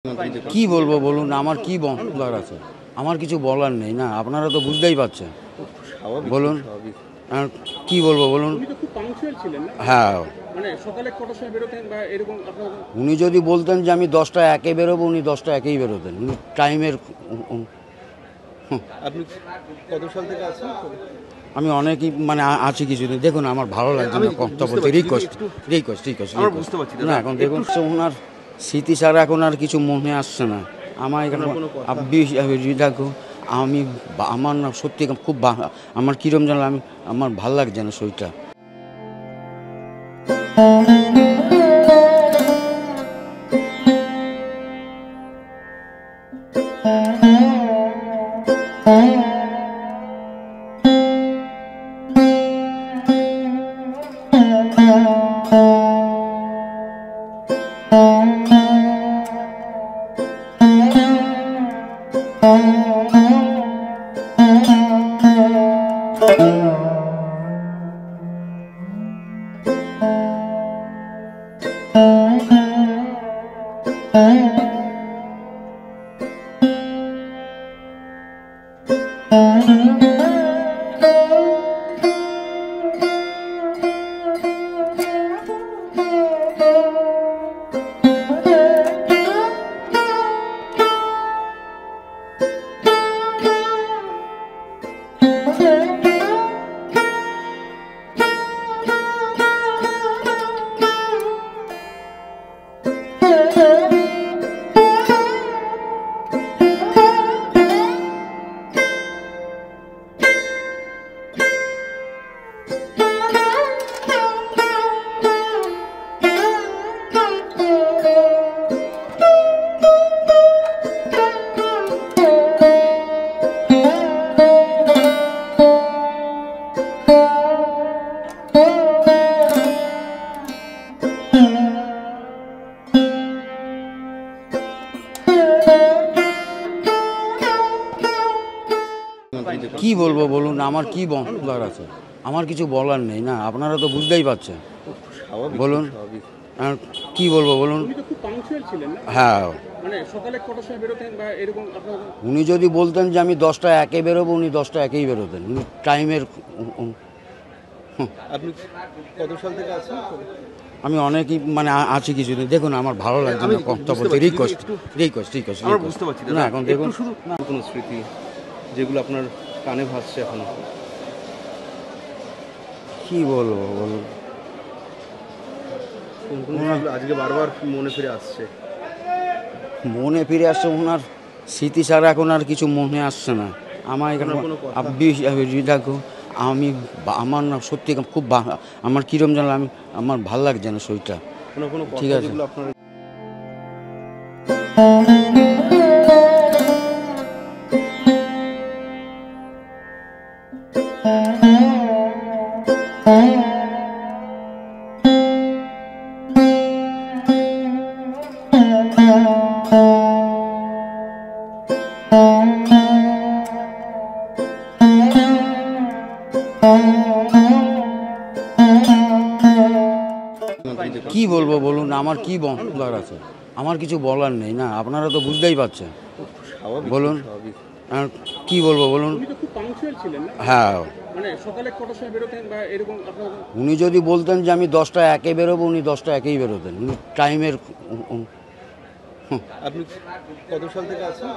কি বলবো বলুন, আমার কি বলার আছে? আমার কিছু বলার নেই না, আপনারা তো বুঝতেই পারছেন। বলুন কি বলবো বলুন। উনি তো খুব পাংচুয়াল ছিলেন না? হ্যাঁ, মানে সকালে কটার সময় বেরোতেন বা এরকম আপনার? উনি যদি বলতেন যে আমি 10টা একে বেরোবো, উনি 10টা একেই বেরোতেন। উনি টাইমের আপনি কত সাল থেকে আছেন? আমি অনেকই মানে আছি কিছুদিন। দেখুন আমার ভালো লাগছে না কথা বলতে। রিকোয়েস্ট আমরা বুঝতে পারছি না, এখন দেখুন ওনার স্মৃতি ছাড়া এখন আর কিছু মনে আসছে না আমার এখানে। দেখো আমি আমার না সত্যি খুব আমার কীরকম জানলাম, আমি আমার ভাল লাগছে না শরীরটা। কি বলবো বলুন, আমার কি বলার আছে? আমার কিছু বলার নেই না, আপনারা তো বুঝতেই পারছেন। বলুন কি বলবো বলুন। উনি তো খুব পাংচুয়াল ছিলেন না? হ্যাঁ, মানে সকালে কটার সময় বেরোতেন বা এরকম আপনার? উনি যদি বলতেন যে আমি 10টা একে বেরোবো, উনি 10টা একেই বেরোতেন। উনি টাইমের আপনি কত সাল থেকে আছেন? আমি অনেকই মানে আছি কিছুদিন। দেখুন আমার ভালো লাগছে না কথা বলতে। রিকোয়েস্ট আমরা বুঝতে পারছি না, এখন দেখুন শুধু কোনো স্মৃতি যেগুলো আপনার কানে ভাসছে এখনো। কি বলবো বলুন। আজকে বারবার মনে ফিরে আসছে। মনে ফিরে আসছে ওনার স্মৃতি ছাড়া এখন আর কিছু মনে আসছে না আমার এখানে। দেখো আমি আমার না সত্যি খুব আমার কীরকম জানলাম, আমি আমার ভাল লাগছে না শরীরটা। ঠিক আছে। আপনার কি বলবো বলুন, আমার কি বলার আছে? আমার কিছু বলার নেই না, আপনারা তো বুঝতেই পারছেন। বলুন কি বলবো বলুন। উনি তো খুব পাংচুয়াল ছিলেন না? হ্যাঁ, মানে সকালে কটার সময় বেরোতেন বা এরকম আপনার? উনি যদি বলতেন যে আমি 10টা একে বেরোবো, উনি 10টা একেই বেরোতেন। উনি টাইমের আপনি কত সাল থেকে আছেন?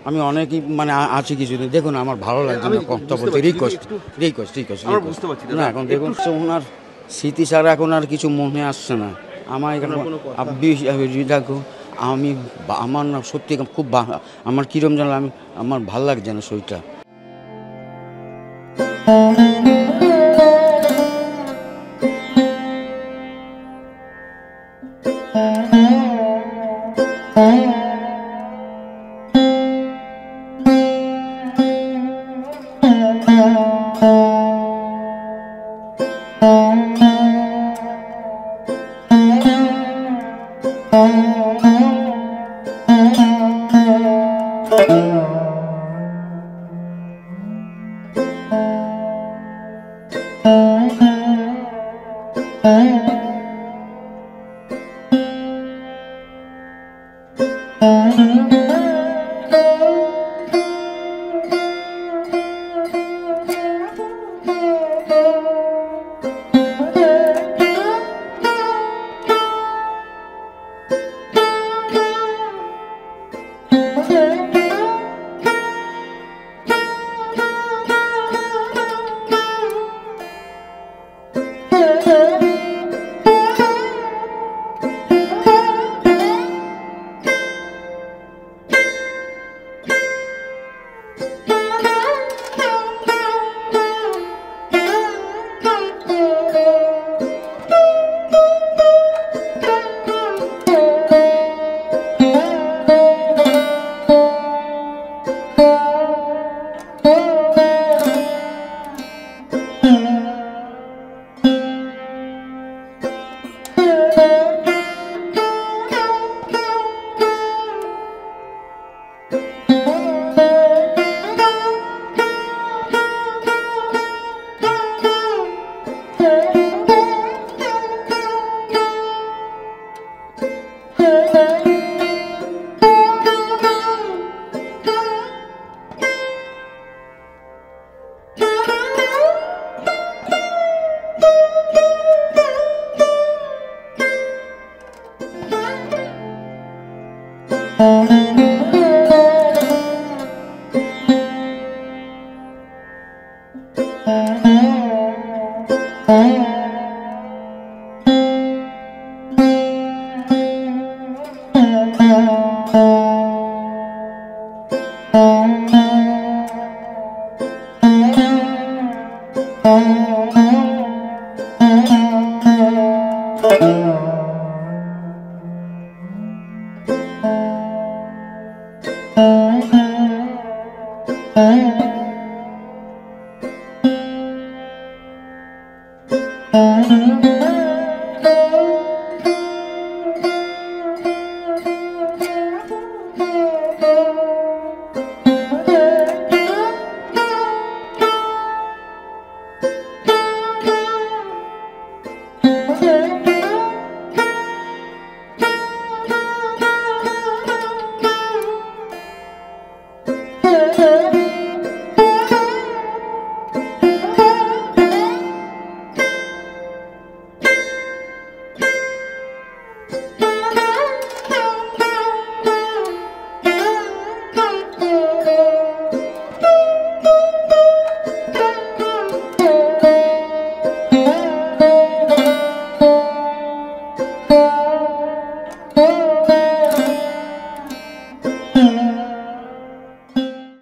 আমি অনেকই মানে আছি কিছুদিন। দেখুন আমার ভালো লাগছে না কথা বলতে। রিকোয়েস্ট আমরা বুঝতে পারছি না, এখন দেখুন ওনার স্মৃতি ছাড়া এখন আর কিছু মনে আসছে না আমার এখানে। দেখো আমি আমার না সত্যি খুব আমার কীরকম জানলাম, আমি আমার ভাল লাগছে না শরীরটা। Mm-hmm.